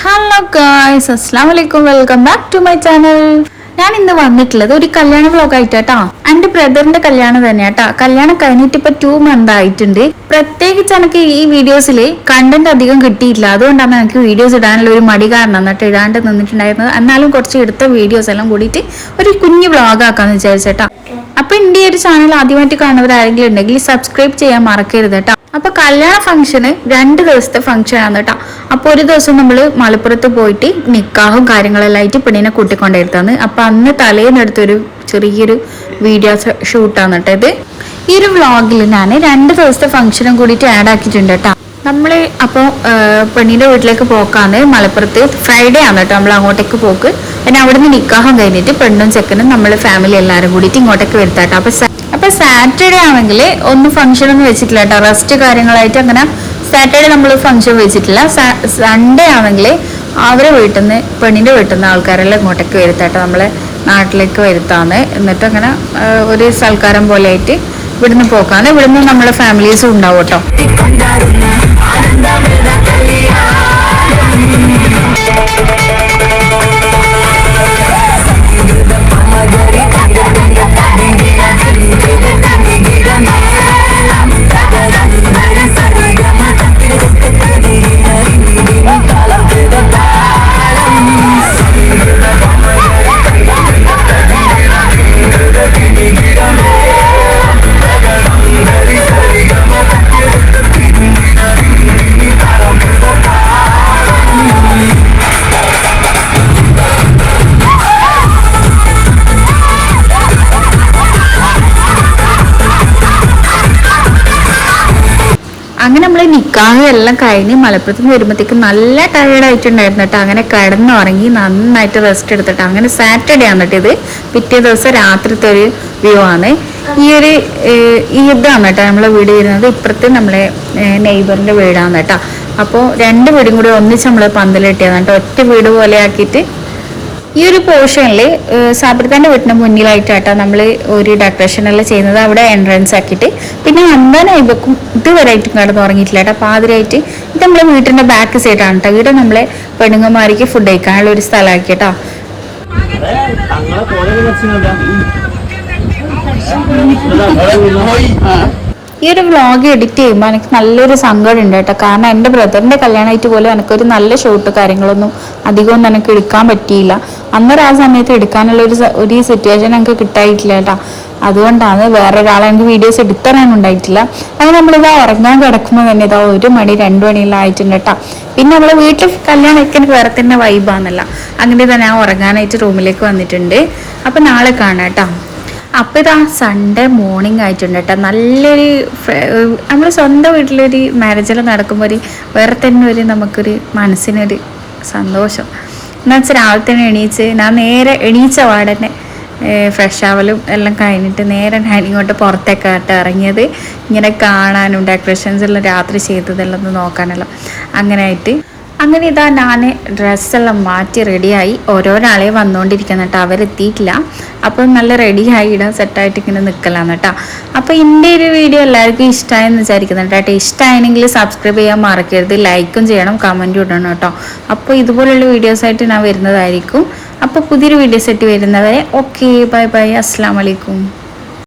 Hello guys, അസ്സലാമു അലൈക്കും. Welcome back to my channel. ഞാൻ ഇന്ന് വന്നിട്ടുള്ളത് ഒരു കല്യാണ വ്ലോഗ് ആയിട്ടാ. എന്റെ ബ്രദറിന്റെ കല്യാണം തന്നെയാട്ടാ. കല്യാണം കഴിഞ്ഞിട്ട് ഇപ്പൊ 2 months ആയിട്ടുണ്ട്. പ്രത്യേകിച്ച് എനിക്ക് ഈ വീഡിയോസില് കണ്ടന്റ് അധികം കിട്ടിയിട്ടില്ല. അതുകൊണ്ടാണ് എനിക്ക് വീഡിയോസ് ഇടാനുള്ള ഒരു മടി കാരണം എന്നിട്ട് ഇടാണ്ട് നിന്നിട്ടുണ്ടായിരുന്നത്. എന്നാലും കുറച്ച് എടുത്ത വീഡിയോസ് എല്ലാം കൂടിയിട്ട് ഒരു കുഞ്ഞു വ്ലോഗ് ആക്കാന്ന് വിചാരിച്ചേട്ടാ. അപ്പൊ എന്റെ ഒരു ചാനൽ ആദ്യമായിട്ട് കാണുന്നവരാരെങ്കിലും ഉണ്ടെങ്കിൽ സബ്സ്ക്രൈബ് ചെയ്യാൻ മറക്കരുത് കേട്ടോ. അപ്പൊ കല്യാണ ഫംഗ്ഷന് 2 ദിവസത്തെ ഫംഗ്ഷൻ ആണ് കേട്ടോ. അപ്പൊ ഒരു ദിവസം നമ്മൾ മലപ്പുറത്ത് പോയിട്ട് നിക്കാഹും കാര്യങ്ങളെല്ലാം ആയിട്ട് പെണ്ണിനെ കൂട്ടിക്കൊണ്ടിരുത്താന്ന്. അപ്പൊ അന്ന് തലേന്നെടുത്തൊരു ചെറിയൊരു വീഡിയോ ഷൂട്ടാണ് കേട്ടോ ഇത്. ഈ ഒരു വ്ളോഗിൽ ഞാൻ 2 ദിവസത്തെ ഫംഗ്ഷനും കൂടിയിട്ട് ആഡ് ആക്കിയിട്ടുണ്ട് കേട്ടോ. നമ്മള് അപ്പോൾ പെണ്ണിന്റെ വീട്ടിലേക്ക് പോക്കാന്ന്. മലപ്പുറത്ത് ഫ്രൈഡേ ആണ് കേട്ടോ നമ്മൾ അങ്ങോട്ടേക്ക് പോക്ക്. പിന്നെ അവിടുന്ന് നിക്കാഹം കഴിഞ്ഞിട്ട് പെണ്ണും ചെക്കനും നമ്മള് ഫാമിലി എല്ലാവരും കൂടിയിട്ട് ഇങ്ങോട്ടേക്ക് വരുത്താട്ടോ. അപ്പൊ സാറ്റർഡേ ആണെങ്കിൽ ഒന്നും ഫംഗ്ഷൻ ഒന്നും വെച്ചിട്ടില്ല കേട്ടോ. റെസ്റ്റ് കാര്യങ്ങളായിട്ട് അങ്ങനെ സാറ്റർഡേ നമ്മൾ ഫംഗ്ഷൻ വെച്ചിട്ടില്ല. സൺഡേ ആണെങ്കിൽ അവരെ വീട്ടിൽ നിന്ന് പെണ്ണിന്റെ വീട്ടിൽ നിന്ന് ആൾക്കാരെല്ലാം ഇങ്ങോട്ടേക്ക് വരുത്താട്ടോ, നമ്മളെ നാട്ടിലേക്ക് വരുത്താന്ന്. എന്നിട്ട് അങ്ങനെ ഒരു സൽക്കാരം പോലെ ആയിട്ട് ഇവിടുന്ന് പോക്കാണ്. ഇവിടുന്ന് നമ്മളെ ഫാമിലീസും ഉണ്ടാവും കേട്ടോ. അങ്ങനെ നമ്മൾ നിക്കാഹ് എല്ലാം കഴിഞ്ഞ് മലപ്പുറത്ത് നിന്ന് വരുമ്പോഴത്തേക്ക് നല്ല ടയേർഡ് ആയിട്ടുണ്ടായിരുന്നു കേട്ടോ. അങ്ങനെ കിടന്നുറങ്ങി നന്നായിട്ട് റെസ്റ്റ് എടുത്തിട്ട് അങ്ങനെ സാറ്റർഡേ ആണ് കേട്ടോ ഇത്. പിറ്റേ ദിവസം രാത്രിത്തെ ഒരു വ്യൂ ആണ്. ഈ ഇതാണ് കേട്ടോ നമ്മളെ വീട് വരുന്നത്. ഇപ്പുറത്ത് നമ്മളെ നെയ്ബറിന്റെ വീടാണ് കേട്ടോ. അപ്പോൾ 2 വീടും കൂടി ഒന്നിച്ച് നമ്മൾ പന്തലിട്ടിയതാണ് കേട്ടോ. ഒറ്റ വീട് പോലെ ആക്കിയിട്ട് ഈ ഒരു പോർഷനിൽ സാബിർഖാന്റെ വീട്ടിന് മുന്നിലായിട്ടാട്ടോ നമ്മൾ ഒരു ഡെക്കറേഷൻ എല്ലാം ചെയ്യുന്നത്. അവിടെ എൻട്രൻസ് ആക്കിയിട്ട് പിന്നെ അമ്പനായിബക്കും ഇതുവരെയായിട്ടും കിടന്ന് ഉറങ്ങിയിട്ടില്ല കേട്ടോ. പാതിരായിട്ട് ഇത് നമ്മളെ വീട്ടിന്റെ ബാക്ക് സൈഡാണ് കേട്ടോ. ഇവിടെ നമ്മളെ പെണ്ണുങ്ങന്മാർക്ക് ഫുഡ് കഴിക്കാനുള്ള ഒരു സ്ഥലമാക്കി കേട്ടോ. ഈ ഒരു വ്ളോഗ് എഡിറ്റ് ചെയ്യുമ്പോൾ എനിക്ക് നല്ലൊരു സങ്കടം ഉണ്ട് കേട്ടോ. കാരണം എൻ്റെ ബ്രദറിന്റെ കല്യാണമായിട്ട് പോലും എനിക്കൊരു നല്ല ഷോട്ട് കാര്യങ്ങളൊന്നും അധികമൊന്നും എനിക്ക് എടുക്കാൻ പറ്റിയില്ല. അന്നേരം ആ സമയത്ത് എടുക്കാനുള്ള ഒരു സിറ്റുവേഷൻ എനിക്ക് കിട്ടായിട്ടില്ല കേട്ടോ. അതുകൊണ്ടാണ് വേറൊരാളെ എനിക്ക് വീഡിയോസ് എടുക്കാനൊന്നും ഉണ്ടായിട്ടില്ല. അങ്ങനെ നമ്മളിതാ ഉറങ്ങാൻ കിടക്കുമ്പോൾ തന്നെ ഇതാ 1 മണി 2 മണിയെല്ലാം ആയിട്ടുണ്ട് കേട്ടോ. പിന്നെ നമ്മളെ വീട്ടിൽ കല്യാണം വെക്കാൻ വേറെ തന്നെ വൈബാന്നല്ല. അങ്ങനെ തന്നെ ഞാൻ ഉറങ്ങാനായിട്ട് റൂമിലേക്ക് വന്നിട്ടുണ്ട്. അപ്പൊ നാളെ കാണാം കേട്ടോ. അപ്പോൾ ഇതാ സൺഡേ മോർണിംഗ് ആയിട്ടുണ്ട് കേട്ടോ. നല്ലൊരു നമ്മൾ സ്വന്തം വീട്ടിലൊരു മാരേജെല്ലാം നടക്കുമ്പോൾ ഒരു വേറെ തന്നെ ഒരു നമുക്കൊരു മനസ്സിനൊരു സന്തോഷം എന്ന് വെച്ചാൽ രാവിലെ തന്നെ എണീച്ച് ഞാൻ നേരെ എണീച്ച പാടന്നെ ഫ്രഷ് ആവലും എല്ലാം കഴിഞ്ഞിട്ട് നേരെ ഞാൻ ഇങ്ങോട്ട് പുറത്തേക്കാട്ട് ഇറങ്ങിയത് ഇങ്ങനെ കാണാനും ഡെക്കറേഷൻസ് എല്ലാം രാത്രി ചെയ്തതെല്ലാം ഒന്ന് നോക്കാനെല്ലാം അങ്ങനെ ഇതാ ഞാൻ ഡ്രസ്സെല്ലാം മാറ്റി റെഡിയായി. ഓരോരാളെ വന്നുകൊണ്ടിരിക്കുന്ന കേട്ടോ. അവരെത്തിയിട്ടില്ല. അപ്പം നല്ല റെഡിയായി ഇടാൻ സെറ്റായിട്ട് ഇങ്ങനെ നിൽക്കലാന്ന് കേട്ടോ. അപ്പോൾ എൻ്റെ ഒരു വീഡിയോ എല്ലാവർക്കും ഇഷ്ടമായെന്ന് വിചാരിക്കുന്നുണ്ട് കേട്ടോ. ഇഷ്ടമായെങ്കിൽ സബ്സ്ക്രൈബ് ചെയ്യാൻ മറക്കരുത്, ലൈക്കും ചെയ്യണം, കമൻറ്റും ഇടണം കേട്ടോ. അപ്പോൾ ഇതുപോലുള്ള വീഡിയോസായിട്ട് ഞാൻ വരുന്നതായിരിക്കും. അപ്പോൾ പുതിയൊരു വീഡിയോസായിട്ട് വരുന്നവരെ ഓക്കെ, ബൈ ബൈ, അസ്സലാമു അലൈക്കും.